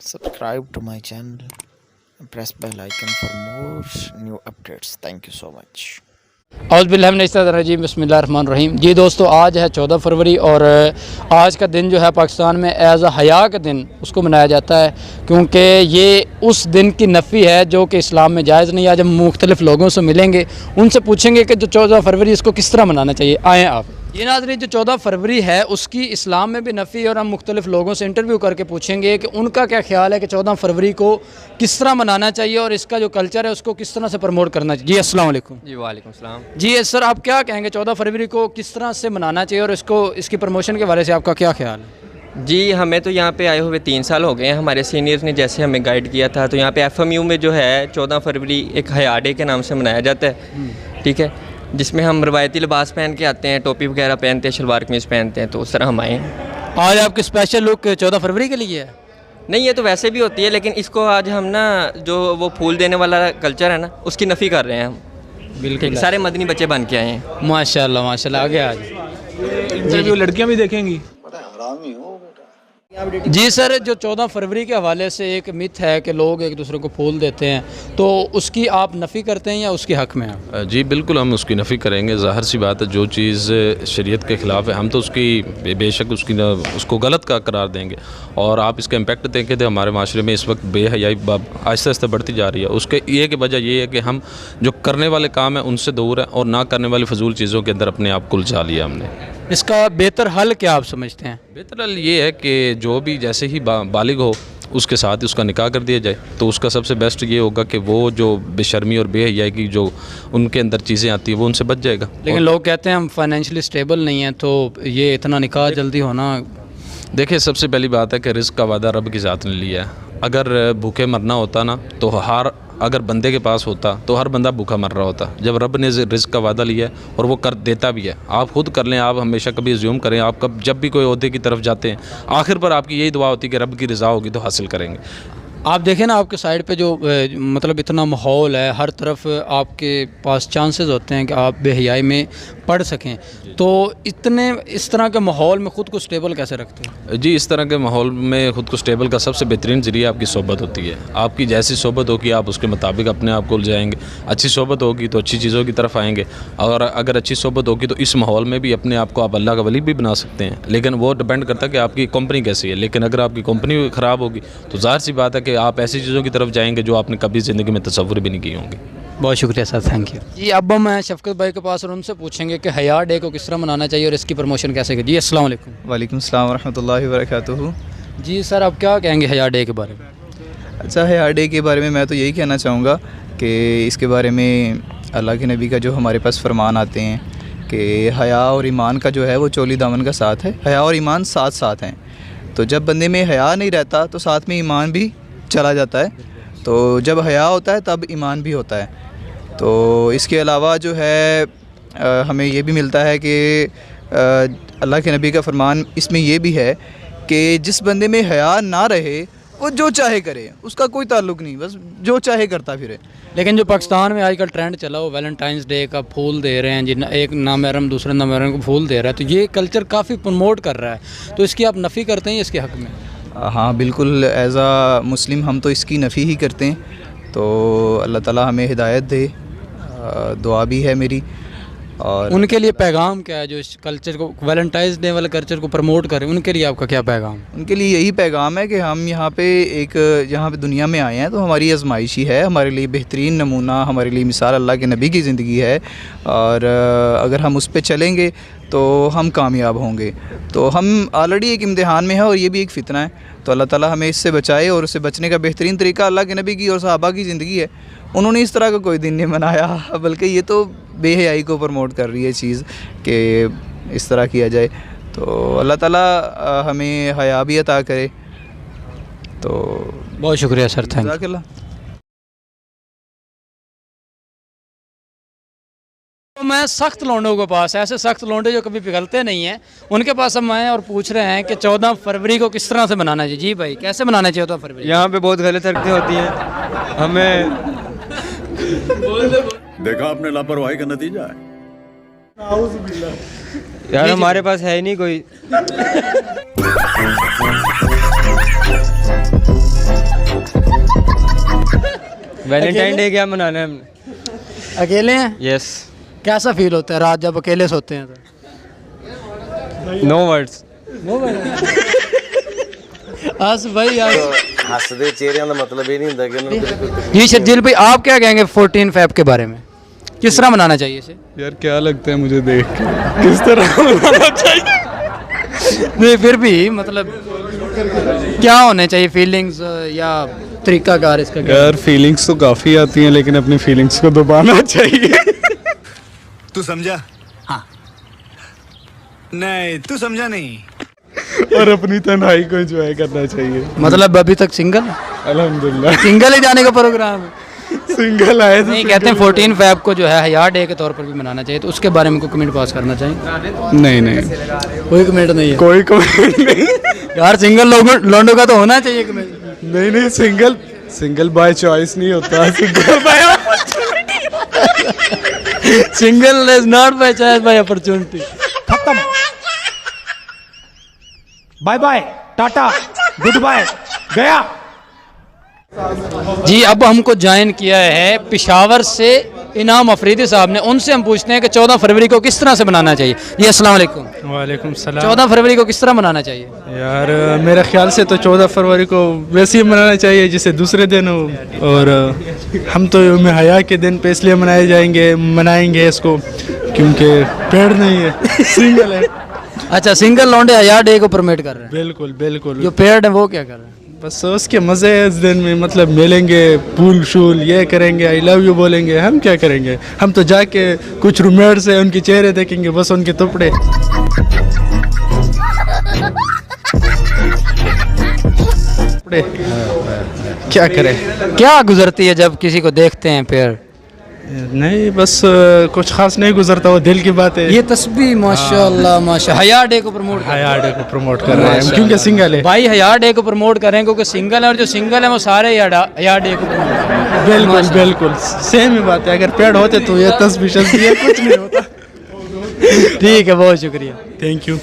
Subscribe to my channel and press bell icon for more new updates. Thank you so much. औज़ुबिल्लाहिमिनश्शैतानिर्रजीम बिस्मिल्लाहिर्रहमानिर्रहीम। जी दोस्तों, आज है 14 फरवरी और आज का दिन जो है पाकिस्तान में एज़ अ हया का दिन उसको मनाया जाता है, क्योंकि ये उस दिन की नफ़ी है जो कि इस्लाम में जायज़ नहीं है। आज हम मुख्तलिफ़ लोगों से मिलेंगे, उनसे पूछेंगे कि जो 14 फरवरी इसको किस तरह मनाना चाहिए। आएँ आप। ये नाज़रीन, जो 14 फरवरी है उसकी इस्लाम में भी नफ़ी, और हम मुख्तलिफ़ लोगों से इंटरव्यू करके पूछेंगे कि उनका क्या ख्याल है कि 14 फरवरी को किस तरह मनाना चाहिए और इसका जो कल्चर है उसको किस तरह से प्रमोट करना चाहिए। जी अस्सलाम वालेकुम। जी वालेकुम सलाम। जी सर, आप क्या कहेंगे 14 फरवरी को किस तरह से मनाना चाहिए और इसकी प्रमोशन के बारे से आपका क्या ख्याल है? जी हमें तो यहाँ पे आए हुए 3 साल हो गए हैं। हमारे सीनियर्स ने जैसे हमें गाइड किया था, तो यहाँ पे FMU में जो है 14 फरवरी एक हया डे के नाम से मनाया जाता है, ठीक है, जिसमें हम रवायती लिबास पहन के आते हैं, टोपी वगैरह पहनते हैं, शलवार कमीज़ पहनते हैं, तो उस तरह हम आए हैं। आज आपकी स्पेशल लुक 14 फरवरी के लिए है? नहीं, ये तो वैसे भी होती है, लेकिन इसको आज हम ना जो वो फूल देने वाला कल्चर है ना, उसकी नफ़ी कर रहे हैं हम। बिल्कुल, सारे मदनी बच्चे बन के आए हैं। माशाल्लाह माशाल्लाह। आगे आज जी लड़कियां भी देखेंगी। जी सर, जो 14 फरवरी के हवाले से एक मिथ है कि लोग एक दूसरे को फूल देते हैं, तो उसकी आप नफ़ी करते हैं या उसके हक़ में आप? जी बिल्कुल, हम उसकी नफ़ी करेंगे। ज़ाहिर सी बात है, जो चीज़ शरीयत के ख़िलाफ़ है हम तो उसकी बेशक उसको गलत का करार देंगे। और आप इसका इम्पेक्ट देखें तो हमारे माशरे में इस वक्त बेहयाई आहिस्ता आहिस्ता बढ़ती जा रही है। उसके ये की वजह ये है कि हम जो करने वाले काम हैं उनसे दूर हैं और ना करने वाली फजूल चीज़ों के अंदर अपने आप को उलझा लिया हमने। इसका बेहतर हल क्या आप समझते हैं? बेहतर हल ये है कि जो भी जैसे ही बालिग हो उसके साथ उसका निकाह कर दिया जाए, तो उसका सबसे बेस्ट ये होगा कि वो जो बेशर्मी और बेहयाई की जो उनके अंदर चीज़ें आती हैं वो उनसे बच जाएगा। लेकिन लोग कहते हैं हम फाइनेंशियली स्टेबल नहीं हैं, तो ये इतना निकाह जल्दी होना। देखिए, सबसे पहली बात है कि रिस्क का वादा रब की ज़ात ने लिया है। अगर भूखे मरना होता ना तो अगर बंदे के पास होता तो हर बंदा भूखा मर रहा होता। जब रब ने रिस्क का वादा लिया है और वो कर देता भी है, आप खुद कर लें, आप हमेशा कभी अज्यूम करें, आप जब भी कोई ओहदे की तरफ जाते हैं आखिर पर आपकी यही दुआ होती है कि रब की रज़ा होगी तो हासिल करेंगे। आप देखें ना, आपके साइड पे जो मतलब इतना माहौल है, हर तरफ आपके पास चांसेस होते हैं कि आप बेहयाई में पढ़ सकें, तो इस तरह के माहौल में ख़ुद को स्टेबल कैसे रखते हैं? जी, इस तरह के माहौल में ख़ुद को स्टेबल का सबसे बेहतरीन ज़रिया आपकी सोबत होती है। आपकी जैसी सोबत होगी आप उसके मुताबिक अपने आप को उलझाएंगे। अच्छी सोबत होगी तो अच्छी चीज़ों की तरफ आएंगे, और अगर अच्छी सोबत होगी तो इस माहौल में भी अपने आप को आप अल्लाह का वली भी बना सकते हैं। लेकिन वो डिपेंड करता है कि आपकी कंपनी कैसी है। लेकिन अगर आपकी कंपनी ख़राब होगी तो ज़ाहिर सी बात है कि आप ऐसी चीज़ों की तरफ जाएंगे जो आपने कभी ज़िंदगी में तसव्वुर भी नहीं की होंगी। बहुत शुक्रिया सर, थैंक यू। जी अब हम शफकत भाई के पास और उनसे पूछेंगे कि हया डे को किस तरह मनाना चाहिए और इसकी प्रमोशन कैसे करें। जी अस्सलाम वालेकुम। वालेकुम सलाम रहमतुल्लाहि व बरकातुहू। जी सर, आप क्या कहेंगे हया डे के बारे में? अच्छा, हया डे के बारे में मैं तो यही कहना चाहूँगा कि इसके बारे में अल्लाह के नबी का जो हमारे पास फरमान आते हैं कि हया और ईमान का जो है वो चोली दामन का साथ है। हया और ईमान साथ साथ हैं, तो जब बंदे में हया नहीं रहता तो साथ में ईमान भी चला जाता है। तो जब हया होता है तब ईमान भी होता है। तो इसके अलावा जो है हमें ये भी मिलता है कि अल्लाह के नबी का फरमान इसमें ये भी है कि जिस बंदे में हया ना रहे वो जो चाहे करे, उसका कोई ताल्लुक़ नहीं, बस जो चाहे करता फिरे। लेकिन जो पाकिस्तान में आजकल ट्रेंड चला वो वैलेंटाइंस डे का फूल दे रहे हैं, जिन एक नामहरम दूसरे नामहरम को फूल दे रहा है, तो ये कल्चर काफ़ी प्रमोट कर रहा है, तो इसकी आप नफ़ी करते हैं इसके हक़ में? हाँ बिल्कुल, एज़ आ मुस्लिम हम तो इसकी नफ़ी ही करते हैं। तो अल्लाह ताला हमें हिदायत दे, दुआ भी है मेरी। और उनके लिए पैगाम क्या है जो इस कल्चर को, वैलेंटाइंस डे वाले कल्चर को प्रमोट करें? उनके लिए आपका क्या पैगाम? उनके लिए यही पैगाम है कि हम यहाँ पे दुनिया में आए हैं तो हमारी आजमाइशी है, हमारे लिए बेहतरीन नमूना, हमारे लिए मिसाल अल्लाह के नबी की ज़िंदगी है, और अगर हम उस पर चलेंगे तो हम कामयाब होंगे। तो हम ऑलरेडी एक इम्तिहान में है और ये भी एक फ़ितना है, तो अल्लाह ताला हमें इससे बचाए। और उससे बचने का बेहतरीन तरीका अल्लाह के नबी की और सहाबा की ज़िंदगी है। उन्होंने इस तरह का कोई दिन नहीं मनाया, बल्कि ये तो बेहयाई को प्रमोट कर रही है चीज़ कि इस तरह किया जाए। तो अल्लाह ताला हमें हया भी अता करे। तो बहुत शुक्रिया सर, थैंक यू। तो मैं सख्त लौंडों के पास, ऐसे सख्त लौंडे जो कभी पिघलते नहीं हैं, उनके पास हम आए और पूछ रहे हैं कि 14 फरवरी को किस तरह से मनाना चाहिए। जी भाई, कैसे मनाना चाहिए 14 फरवरी? यहाँ पे बहुत गलत हरकतें होती हैं, हमें देखा आपने लापरवाही का नतीजा है। यार हमारे पास है ही नहीं कोई। वैलेंटाइन डे क्या मनाना है हमने? अकेले हैं? यस, कैसा फील होता है रात जब अकेले सोते हैं तो? No words. आज भाई आज हसदे चेहरे का मतलब ये नहीं होता कि उन्होंने जी शर्जील भाई आप क्या कहेंगे 14 फेब के बारे में, किस तरह मनाना चाहिए इसे? यार क्या लगता है मुझे देख के किस तरह मनाना चाहिए? नहीं फिर भी मतलब क्या होने चाहिए फीलिंग्स या तरीकाकार इसका क्या? यार फीलिंग्स तो काफ़ी आती हैं लेकिन अपनी फीलिंग्स को दबाना चाहिए। तू समझा? हाँ। नहीं, तू समझा नहीं। और अपनी तन्हाई को एंजॉय करना चाहिए। मतलब अभी तक सिंगल अल्हम्दुलिल्लाह सिंगल ही जाने का प्रोग्राम है। सिंगल आए तो नहीं कहते हैं 14 फेब को जो है हया डे के तौर पर भी मनाना चाहिए, तो उसके बारे में कोई कमेंट पास करना चाहिए? नहीं नहीं कोई कमेंट नहीं है? कोई कमेंट नहीं। यार सिंगल लोगों का तो होना चाहिए कमेंट। नहीं नहीं सिंगल बाय चॉइस नहीं होता, single by single is not by choice by opportunity. खत्म, bye bye, tata, goodbye, गया। जी अब हमको ज्वाइन किया है पेशावर से इनाम अफरीदी साहब ने, उनसे हम पूछते हैं कि 14 फरवरी को किस तरह से मनाना चाहिए। जी अस्सलाम वालेकुम। वालेकुम सलाम। 14 फरवरी को किस तरह मनाना चाहिए? यार मेरे ख्याल से तो 14 फरवरी को वैसे ही मनाना चाहिए जैसे दूसरे दिन हो, और हम तो यौम हया के दिन पे इसलिए मनाएंगे इसको क्योंकि पेड़ नहीं है, सिंगल है। अच्छा सिंगल लौंडे हया डे को प्रमोट कर रहे हैं? बिल्कुल बिल्कुल। जो पेड़ है वो क्या कर रहे हैं? बस उसके मज़े इस दिन में, मतलब मिलेंगे, पूल शूल ये करेंगे, आई लव यू बोलेंगे। हम क्या करेंगे, हम तो जाके कुछ रूममेट से उनके चेहरे देखेंगे, बस उनके टुकड़े। क्या करें? क्या गुजरती है जब किसी को देखते हैं पेड़? नहीं बस कुछ खास नहीं गुजरता, वो दिल की बात है। ये तस्बीह माशाल्लाह माशाल्लाह हया डे को प्रमोट हया डे को प्रमोट कर रहे हैं हम क्योंकि सिंगल है भाई। हया डे को प्रमोट कर रहे हैं क्योंकि सिंगल है, और जो सिंगल है वो सारे हया डे को प्रमोट। बिल्कुल बिल्कुल सेम ही बात है। अगर पेड़ होते तो ये तस्बीह कुछ नहीं होता। ठीक है, बहुत शुक्रिया, थैंक यू।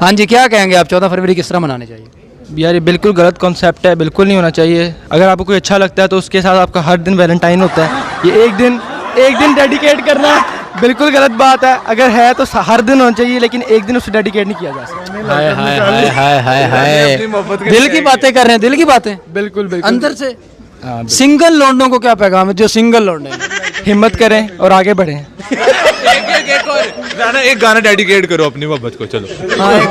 हाँ जी क्या कहेंगे आप 14 फरवरी किस तरह मनानी चाहिए? यार ये बिल्कुल गलत कॉन्सेप्ट है, बिल्कुल नहीं होना चाहिए। अगर आपको कोई अच्छा लगता है तो उसके साथ आपका हर दिन वैलेंटाइन होता है। ये एक दिन डेडिकेट करना बिल्कुल गलत बात है। अगर है तो हर दिन होना चाहिए, लेकिन एक दिन उसे डेडिकेट नहीं किया जा सकता। हाय हाय हाय हाय हाय हाय, दिल की बातें कर रहे हैं, दिल की बातें बिल्कुल बिल्कुल अंदर से। सिंगल लौंडों को क्या पैगाम है जो सिंगल लौंडे हैं? हिम्मत करें और आगे बढ़ें। एक गाना डेडिकेट करो अपनी मोहब्बत को। चलो हाँ एक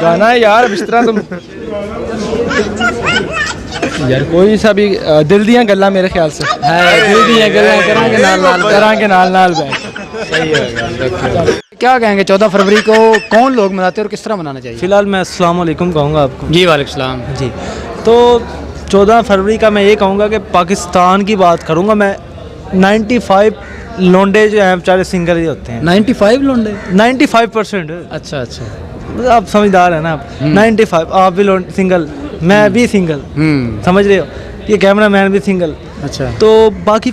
गाना है यार, अब इस तरह तुम यार कोई सा भी दिल दियां गल्ला मेरे ख्याल से है, दिल दियां गल्लां करांगे नाल बैठ। सही है। क्या कहेंगे 14 फरवरी को कौन लोग मनाते हैं और किस तरह मनाना चाहिए? फिलहाल मैं अस्सलाम वालेकुम कहूँगा आपको। जी वालेकुम सलाम। जी तो 14 फरवरी का मैं ये कहूँगा कि पाकिस्तान की बात करूँगा मैं। 95 लोंडे जो हैं बेचारे सिंगल ही होते हैं। 95 लोंडे? 95%। अच्छा अच्छा, आप समझदार है ना आप। 95 आप भी सिंगल, मैं भी सिंगल, समझ रहे हो, ये कैमरा मैन भी सिंगल। अच्छा तो बाकी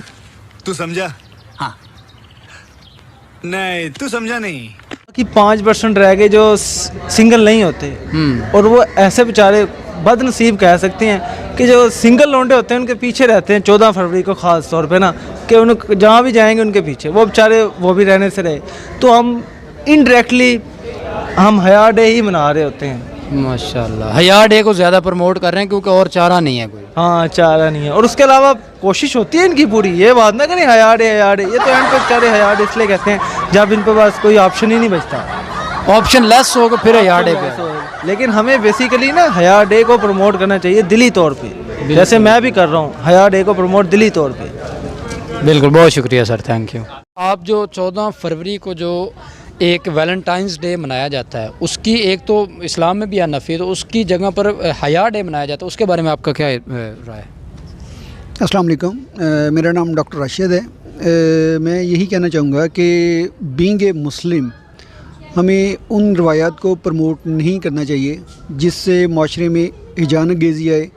तू समझा? हाँ। नहीं, तू समझा नहीं। बाकी 5% रह गए जो सिंगल नहीं होते, और वो ऐसे बेचारे बदनसीब कह सकते हैं कि जो सिंगल लौंडे होते हैं उनके पीछे रहते हैं 14 फरवरी को ख़ास तौर पे ना, कि उन जहाँ भी जाएंगे उनके पीछे वो बेचारे वो भी रहने से रहे। तो हम इनडायरेक्टली हम हया डे ही मना रहे होते हैं। माशाल्लाह हया डे को ज़्यादा प्रमोट कर रहे हैं क्योंकि और चारा नहीं है कोई। हाँ चारा नहीं है, और उसके अलावा कोशिश होती है इनकी पूरी, ये बात ना करें हया डे। ये तो एंड पे बेचारे हया डे इसलिए कहते हैं जब इन पे पास कोई ऑप्शन ही नहीं बचता। ऑप्शन लेस होगा फिर हया डे पे। लेकिन हमें बेसिकली ना हया डे को प्रमोट करना चाहिए दिली तौर पे, जैसे मैं भी कर रहा हूँ हया डे को प्रमोट दिली तौर पे। बिल्कुल, बहुत शुक्रिया सर, थैंक यू। आप जो 14 फरवरी को जो एक वैलेंटाइंस डे मनाया जाता है, उसकी एक तो इस्लाम में भी है नफ़ी, तो उसकी जगह पर हया डे मनाया जाता है, उसके बारे में आपका क्या राय है? अस्सलाम वालेकुम, मेरा नाम डॉक्टर राशिद है। मैं यही कहना चाहूँगा कि बीइंग ए मुस्लिम हमें उन रवायात को प्रमोट नहीं करना चाहिए जिससे माशरे में हिजानत गेज़ी आए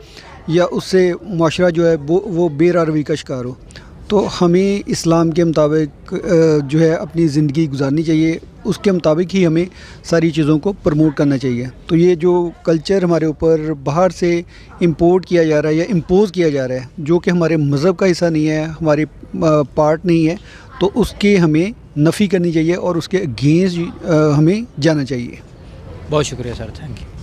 या उससे माशरा जो है वो बेरारवी का शिकार हो। तो हमें इस्लाम के मुताबिक जो है अपनी ज़िंदगी गुजारनी चाहिए, उसके मुताबिक ही हमें सारी चीज़ों को प्रमोट करना चाहिए। तो ये जो कल्चर हमारे ऊपर बाहर से इंपोर्ट किया जा रहा है या इम्पोज़ किया जा रहा है, जो कि हमारे मज़हब का हिस्सा नहीं है, हमारे पार्ट नहीं है, तो उसके हमें नफ़ी करनी चाहिए और उसके अगेंस्ट हमें जाना चाहिए। बहुत शुक्रिया सर, थैंक यू।